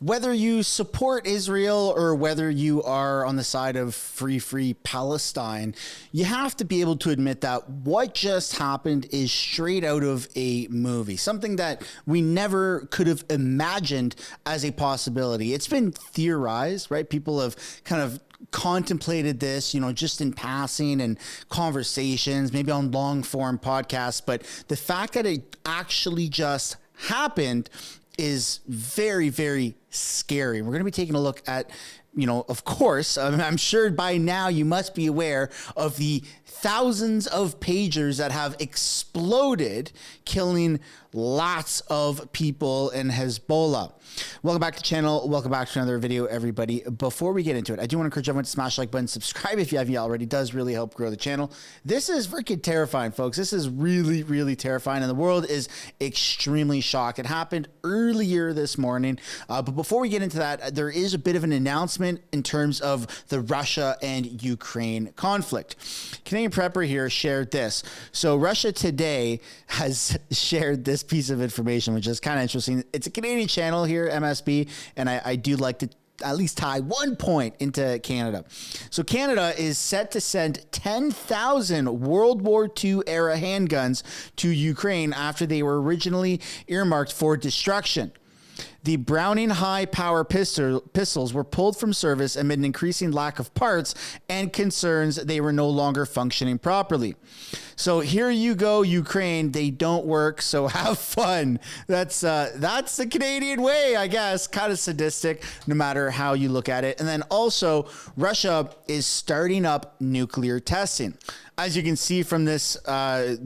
Whether you support Israel or whether you are on the side of free Palestine, you have to be able to admit that what just happened is straight out of a movie, something that we never could have imagined as a possibility. It's been theorized, right? People have kind of contemplated this, just in passing and conversations, maybe on long form podcasts, but the fact that it actually just happened is very, very scary. We're going to be taking a look at, of course, I'm sure by now you must be aware of the thousands of pagers that have exploded, killing lots of people in Hezbollah. Welcome back to the channel. Welcome back to another video, everybody. Before we get into it, I do want to encourage everyone to smash the like button, subscribe if you haven't yet already. It does really help grow the channel. This is freaking terrifying, folks. This is really, really terrifying, and the world is extremely shocked. It happened earlier this morning, but before we get into that, there is a bit of an announcement in terms of the Russia and Ukraine conflict. Canadian Prepper here shared this. So Russia Today has shared this piece of information, which is kind of interesting. It's a Canadian channel here, MSB, and I do like to at least tie 1 point into Canada. So Canada is set to send 10,000 World War II era handguns to Ukraine after they were originally earmarked for destruction. The Browning high-power pistols were pulled from service amid an increasing lack of parts and concerns they were no longer functioning properly. So here you go, Ukraine. They don't work, so have fun. That's the Canadian way, I guess. Kind of sadistic, no matter how you look at it. And then also, Russia is starting up nuclear testing. As you can see from this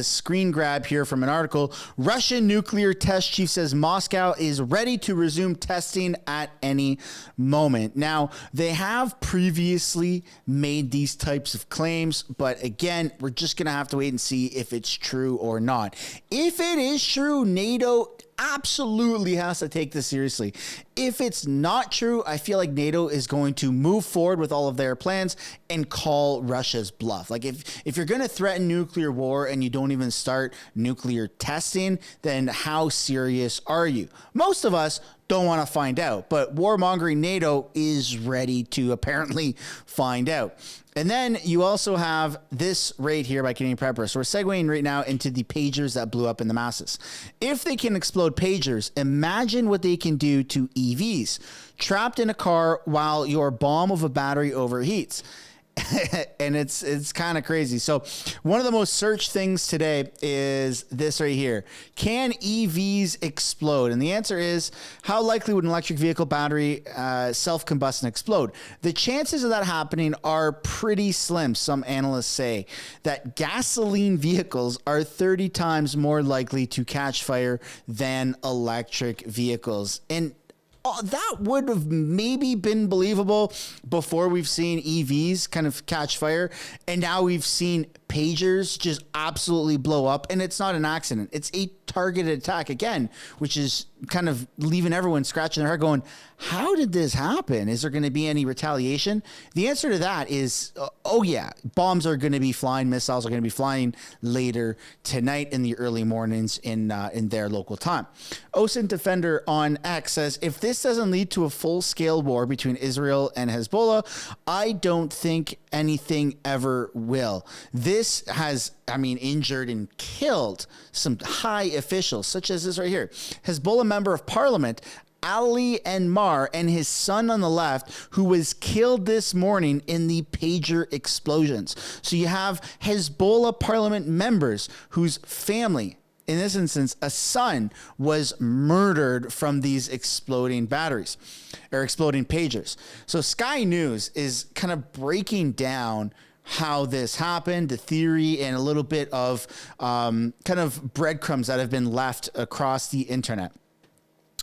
screen grab here from an article, Russian nuclear test chief says Moscow is ready to resume testing at any moment. Now, they have previously made these types of claims, but again, we're just going to have to wait and see if it's true or not. If it is true, NATO absolutely has to take this seriously. If it's not true, I feel like NATO is going to move forward with all of their plans and call Russia's bluff. Like if you're going to threaten nuclear war and you don't even start nuclear testing, then how serious are you? Most of us don't want to find out, but warmongering NATO is ready to apparently find out. And then you also have this right here by Canadian Prepper. So we're segueing right now into the pagers that blew up in the masses. If they can explode pagers, imagine what they can do to EVs trapped in a car while your bomb of a battery overheats. And it's kind of crazy. So one of the most searched things today is this right here. Can EVs explode? And the answer is, how likely would an electric vehicle battery self-combust and explode? The chances of that happening are pretty slim. Some analysts say that gasoline vehicles are 30 times more likely to catch fire than electric vehicles. And that would have maybe been believable before we've seen EVs kind of catch fire. And now we've seen pagers just absolutely blow up. And it's not an accident. It's a targeted attack again, which is kind of leaving everyone scratching their head going, how did this happen? Is there going to be any retaliation? The answer to that is, oh yeah, bombs are going to be flying, missiles are going to be flying later tonight in the early mornings in their local time. OSINT Defender on X says, if this doesn't lead to a full-scale war between Israel and Hezbollah, I don't think anything ever will. This has, injured and killed some high officials, such as this right here. Hezbollah member of parliament, Ali Enmar, and his son on the left, who was killed this morning in the pager explosions. So you have Hezbollah parliament members whose family, in this instance, a son, was murdered from these exploding batteries or exploding pagers. So Sky News is kind of breaking down how this happened, the theory, and a little bit of kind of breadcrumbs that have been left across the internet.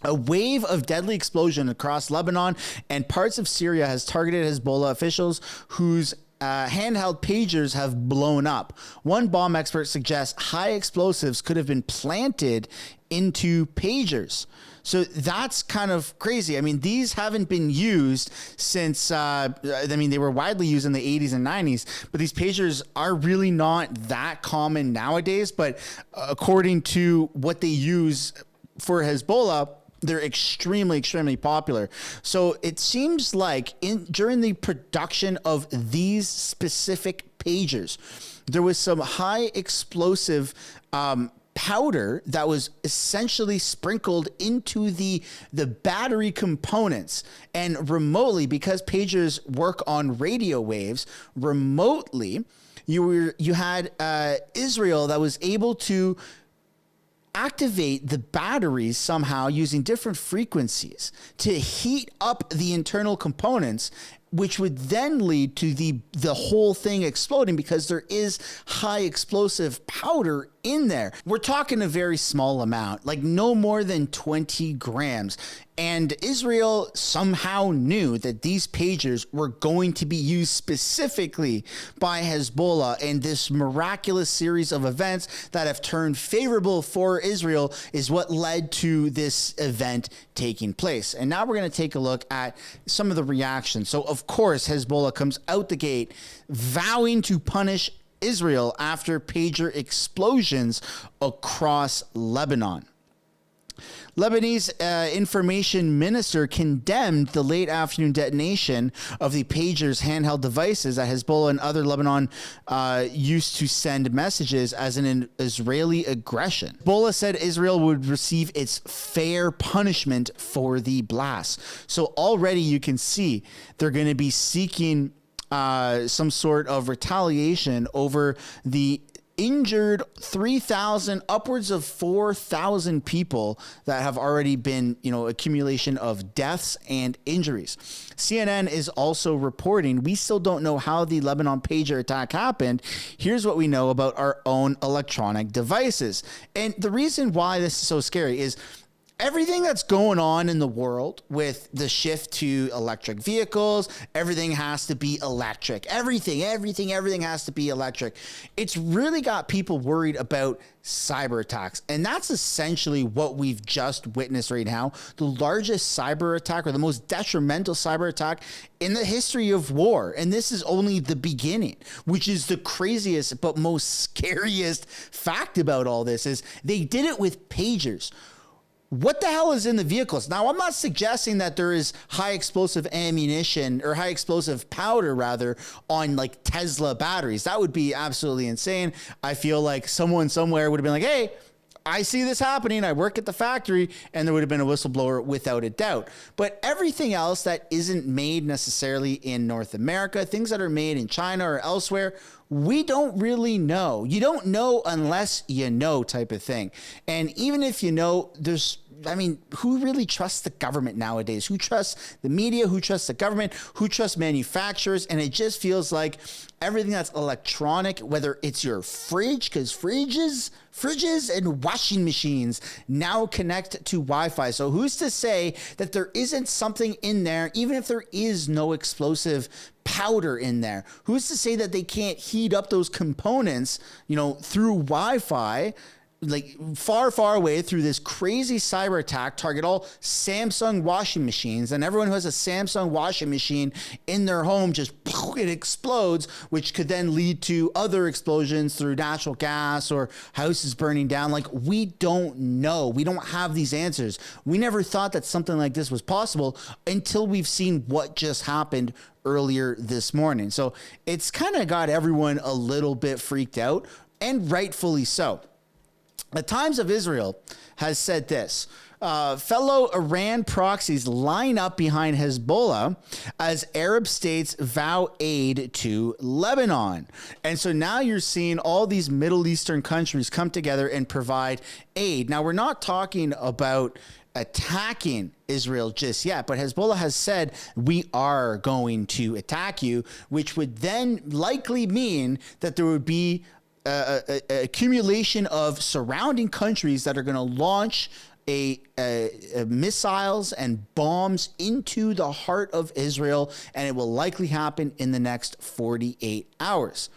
A wave of deadly explosion across Lebanon and parts of Syria has targeted Hezbollah officials whose handheld pagers have blown up. One bomb expert suggests high explosives could have been planted into pagers. So that's kind of crazy. These haven't been used since, they were widely used in the 80s and 90s, but these pagers are really not that common nowadays. But according to what they use for Hezbollah, They're extremely, extremely popular. So it seems like during the production of these specific pagers, there was some high explosive powder that was essentially sprinkled into the battery components, and remotely, because pagers work on radio waves remotely, you had Israel that was able to activate the batteries somehow using different frequencies to heat up the internal components, which would then lead to the whole thing exploding, because there is high explosive powder in there. We're talking a very small amount, like no more than 20 grams. And Israel somehow knew that these pagers were going to be used specifically by Hezbollah, and this miraculous series of events that have turned favorable for Israel is what led to this event taking place. And now we're going to take a look at some of the reactions. So, of course, Hezbollah comes out the gate vowing to punish Israel after pager explosions across Lebanon. Lebanese information minister condemned the late afternoon detonation of the pagers handheld devices that Hezbollah and other Lebanon used to send messages as an Israeli aggression. Hezbollah said Israel would receive its fair punishment for the blast. So already you can see they're going to be seeking some sort of retaliation over the injured 3,000, upwards of 4,000 people that have already been, accumulation of deaths and injuries. CNN is also reporting, we still don't know how the Lebanon pager attack happened. Here's what we know about our own electronic devices. And the reason why this is so scary is everything that's going on in the world with the shift to electric vehicles, everything has to be electric. Everything has to be electric. It's really got people worried about cyber attacks. And that's essentially what we've just witnessed right now. The largest cyber attack, or the most detrimental cyber attack in the history of war. And this is only the beginning, which is the craziest but most scariest fact about all this is they did it with pagers. What the hell is in the vehicles? Now, I'm not suggesting that there is high explosive ammunition or high explosive powder, rather, on like Tesla batteries. That would be absolutely insane. I feel like someone somewhere would have been like, hey, I see this happening. I work at the factory, and there would have been a whistleblower without a doubt. But everything else that isn't made necessarily in North America, things that are made in China or elsewhere, we don't really know. You don't know unless you know, type of thing. And even if you know, who really trusts the government nowadays? Who trusts the media? Who trusts the government? Who trusts manufacturers? And it just feels like everything that's electronic, whether it's your fridge, because fridges and washing machines now connect to Wi-Fi. So who's to say that there isn't something in there, even if there is no explosive powder in there? Who's to say that they can't heat up those components, through Wi-Fi, like far away, through this crazy cyber attack, target all Samsung washing machines, and everyone who has a Samsung washing machine in their home, just it explodes, which could then lead to other explosions through natural gas or houses burning down. Like, we don't know. We don't have these answers. We never thought that something like this was possible until we've seen what just happened earlier this morning. So it's kind of got everyone a little bit freaked out, and rightfully so. The Times of Israel has said this: fellow Iran proxies line up behind Hezbollah as Arab states vow aid to Lebanon. And so now you're seeing all these Middle Eastern countries come together and provide aid. Now, we're not talking about attacking Israel just yet, but Hezbollah has said, we are going to attack you, which would then likely mean that there would be a accumulation of surrounding countries that are going to launch missiles and bombs into the heart of Israel, and it will likely happen in the next 48 hours.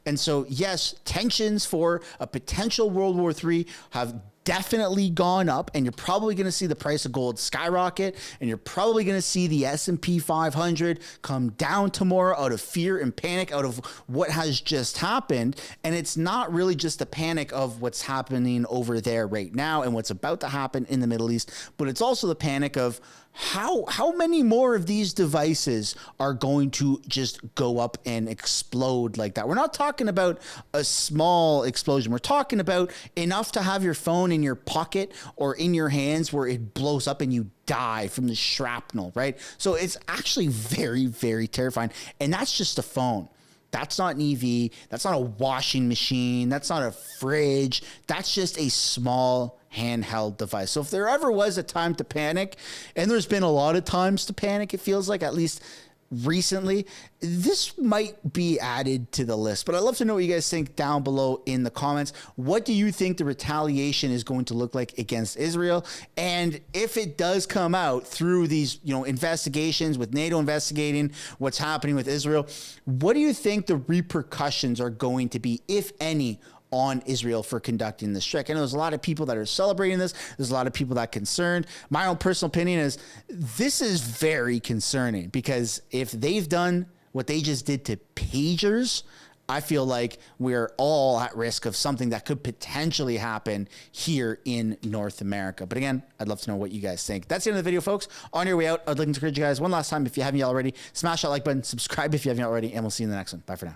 And so, yes, tensions for a potential World War III have definitely gone up, and you're probably going to see the price of gold skyrocket, and you're probably going to see the S&P 500 come down tomorrow out of fear and panic out of what has just happened. And it's not really just the panic of what's happening over there right now and what's about to happen in the Middle East, but it's also the panic of how many more of these devices are going to just go up and explode like that. We're not talking about a small explosion. We're talking about enough to have your phone in your pocket or in your hands where it blows up and you die from the shrapnel, right? So it's actually very, very terrifying. And that's just a phone. That's not an EV. That's not a washing machine. That's not a fridge. That's just a small handheld device. So if there ever was a time to panic, and there's been a lot of times to panic, it feels like, at least recently, this might be added to the list. But I'd love to know what you guys think down below in the comments. What do you think the retaliation is going to look like against Israel? And if it does come out through these, investigations, with NATO investigating what's happening with Israel, what do you think the repercussions are going to be, if any, on Israel for conducting this strike? I know there's a lot of people that are celebrating this. There's a lot of people that are concerned. My own personal opinion is this is very concerning, because if they've done what they just did to pagers, I feel like we're all at risk of something that could potentially happen here in North America. But again, I'd love to know what you guys think. That's the end of the video, folks. On your way out, I'd like to encourage you guys one last time, if you haven't yet already, smash that like button, subscribe if you haven't yet already, and we'll see you in the next one. Bye for now.